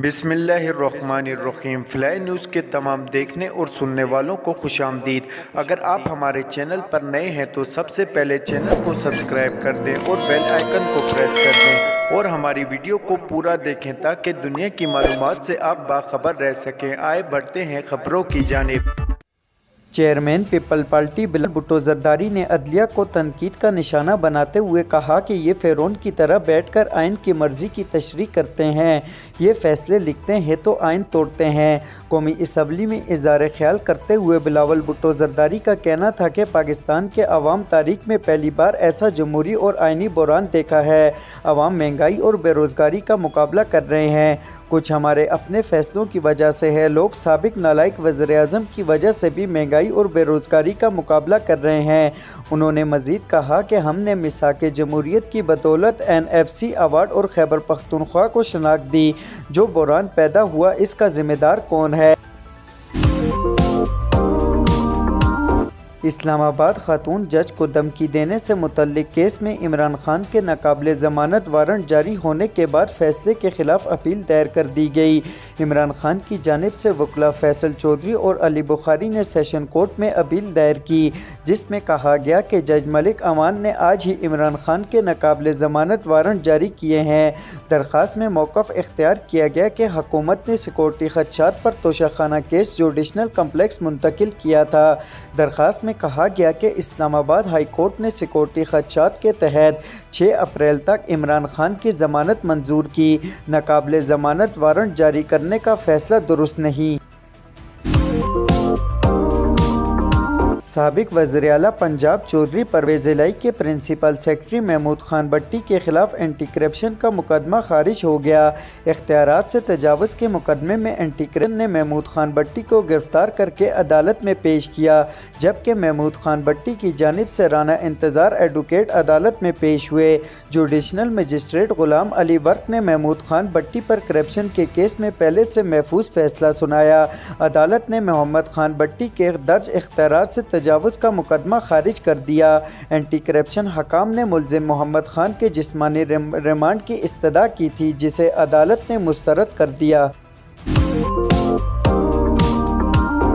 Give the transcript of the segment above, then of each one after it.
بسم اللہ الرحمن الرحیم۔ فلائی نیوز کے تمام دیکھنے اور سننے والوں کو خوش آمدید۔ اگر آپ ہمارے چینل پر نئے ہیں تو سب سے پہلے چینل کو سبسکرائب کر دیں اور بیل آئیکن کو پریس کر دیں اور ہماری ویڈیو کو پورا دیکھیں تاکہ دنیا کی معلومات سے آپ باخبر رہ سکیں۔ آئے بڑھتے ہیں خبروں کی جانب۔ چیئرمین پیپل پارٹی بلال بھٹو زرداری نے عدلیہ کو تنقید کا نشانہ بناتے ہوئے کہا کہ یہ فرعون کی طرح بیٹھ کر آئین کی مرضی کی تشریح کرتے ہیں، یہ فیصلے لکھتے ہیں تو آئین توڑتے ہیں۔ قومی اسمبلی میں اظہار خیال کرتے ہوئے بلاول بھٹو زرداری کا کہنا تھا کہ پاکستان کے عوام تاریخ میں پہلی بار ایسا جمہوری اور آئینی بحران دیکھا ہے۔ عوام مہنگائی اور بے روزگاری کا مقابلہ کر رہے ہیں، کچھ ہمارے اپنے فیصلوں کی وجہ سے ہے، لوگ سابق نالائق وزیر اعظم کی وجہ سے بھی مہنگائی اور بے روزگاری کا مقابلہ کر رہے ہیں۔ انہوں نے مزید کہا کہ ہم نے مساق جمہوریت کی بدولت NFC ایوارڈ اور خیبر پختونخوا کو شناخت دی۔ جو بحران پیدا ہوا اس کا ذمہ دار کون ہے؟ اسلام آباد خاتون جج کو دھمکی دینے سے متعلق کیس میں عمران خان کے ناقابل ضمانت وارنٹ جاری ہونے کے بعد فیصلے کے خلاف اپیل دائر کر دی گئی۔ عمران خان کی جانب سے وکلاء فیصل چودھری اور علی بخاری نے سیشن کورٹ میں اپیل دائر کی، جس میں کہا گیا کہ جج ملک امان نے آج ہی عمران خان کے ناقابل ضمانت وارنٹ جاری کیے ہیں۔ درخواست میں موقف اختیار کیا گیا کہ حکومت نے سیکورٹی خدشات پر توشہ خانہ کیس جوڈیشنل کمپلیکس منتقل کیا تھا۔ درخواست میں کہا گیا کہ اسلام آباد ہائی کورٹ نے سیکورٹی خدشات کے تحت 6 اپریل تک عمران خان کی ضمانت منظور کی۔ ناقابل ضمانت وارنٹ جاری کرنے کا فیصلہ درست نہیں۔ سابق وزیر اعلیٰ پنجاب چودھری پرویز الہی کے پرنسپل سیکرٹری محمود خان بٹی کے خلاف اینٹی کرپشن کا مقدمہ خارج ہو گیا۔ اختیارات سے تجاوز کے مقدمے میں اینٹی کرپشن نے محمود خان بٹی کو گرفتار کر کے عدالت میں پیش کیا، جبکہ محمود خان بٹی کی جانب سے رانا انتظار ایڈوکیٹ عدالت میں پیش ہوئے۔ جوڈیشنل مجسٹریٹ غلام علی ورک نے محمود خان بٹی پر کرپشن کے کیس میں پہلے سے محفوظ فیصلہ سنایا۔ عدالت نے محمد خان بٹی کے درج اختیارات سے تجاوز کا مقدمہ خارج کر دیا۔ اینٹی کرپشن حکام نے ملزم محمد خان کے جسمانی ریمانڈ کی استدعا کی تھی، جسے عدالت نے مسترد کر دیا۔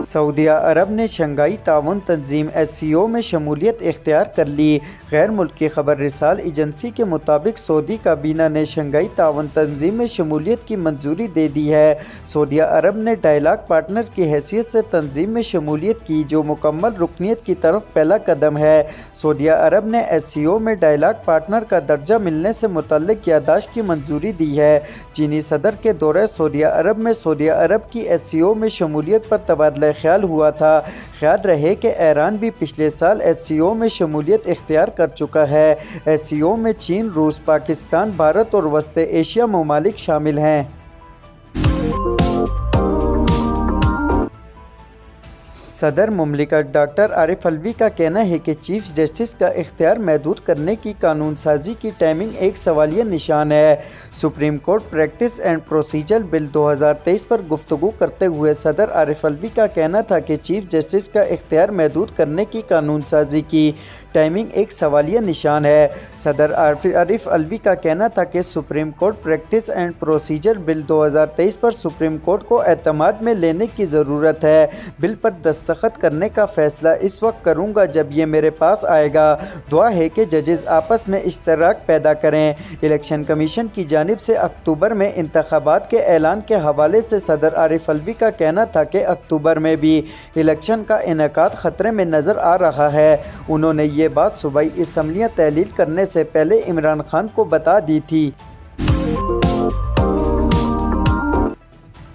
سعودیہ عرب نے شنگھائی تعاون تنظیم SCO میں شمولیت اختیار کر لی۔ غیر ملکی خبر رسال ایجنسی کے مطابق سعودی کابینہ نے شنگھائی تعاون تنظیم میں شمولیت کی منظوری دے دی ہے۔ سعودیہ عرب نے ڈائیلاگ پارٹنر کی حیثیت سے تنظیم میں شمولیت کی، جو مکمل رکنیت کی طرف پہلا قدم ہے۔ سعودیہ عرب نے SCO میں ڈائیلاگ پارٹنر کا درجہ ملنے سے متعلق یادداشت کی منظوری دی ہے۔ چینی صدر کے دورہ سعودیہ عرب میں سعودیہ عرب کی SCO میں شمولیت پر تبادلہ خیال ہوا تھا۔ خیال رہے کہ ایران بھی پچھلے سال SCO میں شمولیت اختیار کر چکا ہے۔ SCO میں چین، روس، پاکستان، بھارت اور وسط ایشیا ممالک شامل ہیں۔ صدر مملکت ڈاکٹر عارف علوی کا کہنا ہے کہ چیف جسٹس کا اختیار محدود کرنے کی قانون سازی کی ٹائمنگ ایک سوالیہ نشان ہے۔ Supreme Court practice and procedure bill 2023 پر گفتگو کرتے ہوئے صدر عارف علوی کا کہنا تھا کہ چیف جسٹس کا اختیار محدود کرنے کی قانون سازی کی ٹائمنگ ایک سوالیہ نشان ہے۔ صدر عارف علوی کا کہنا تھا کہ supreme Court practice and procedure bill 2023 per supreme court کو اعتماد میں لینے کی ضرورت ہے۔ بل پر دستخط کرنے کا فیصلہ اس وقت کروں گا جب یہ میرے پاس آئے گا۔ دعا ہے کہ ججز آپس میں اشتراک پیدا کریں۔ الیکشن کمیشن کی جانب سے اکتوبر میں انتخابات کے اعلان کے حوالے سے صدر عارف علوی کا کہنا تھا کہ اکتوبر میں بھی الیکشن کا انعقاد خطرے میں نظر آ رہا ہے۔ انہوں نے یہ بات صوبائی اسمبلیاں تحلیل کرنے سے پہلے عمران خان کو بتا دی تھی۔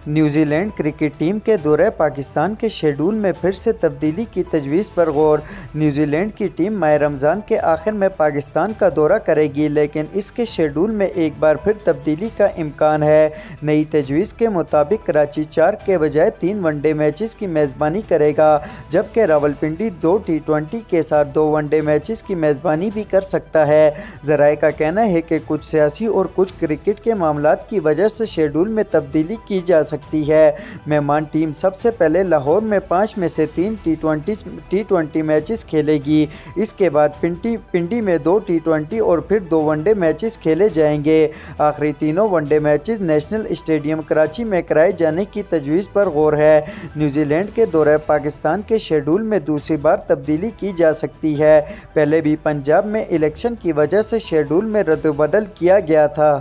نیوزی لینڈ کرکٹ ٹیم کے دورہ پاکستان کے شیڈول میں پھر سے تبدیلی کی تجویز پر غور۔ نیوزی لینڈ کی ٹیم ماہ رمضان کے آخر میں پاکستان کا دورہ کرے گی، لیکن اس کے شیڈول میں ایک بار پھر تبدیلی کا امکان ہے۔ نئی تجویز کے مطابق کراچی 4 کے بجائے 3 ون ڈے میچز کی میزبانی کرے گا، جبکہ راولپنڈی 2 T20 کے ساتھ 2 ون ڈے میچز کی میزبانی بھی کر سکتا ہے۔ ذرائع کا کہنا ہے کہ کچھ سیاسی اور کچھ کرکٹ کے معاملات کی وجہ سے شیڈول میں تبدیلی کی جا سکتی ہے۔ مہمان ٹیم سب سے پہلے لاہور میں 5 میں سے 3 ٹی20 میچز کھیلے گی۔ اس کے بعد پنڈی میں 2 ٹی20 اور پھر 2 ون ڈے میچز کھیلے جائیں گے۔ آخری تینوں one day matches national stadium Karachi میں کرائے جانے کی تجویز پر غور ہے۔ نیوزی لینڈ کے دورہ پاکستان کے شیڈول میں دوسری بار تبدیلی کی جا سکتی ہے۔ پہلے بھی پنجاب میں الیکشن کی وجہ سے شیڈول میں رد و بدل کیا گیا تھا۔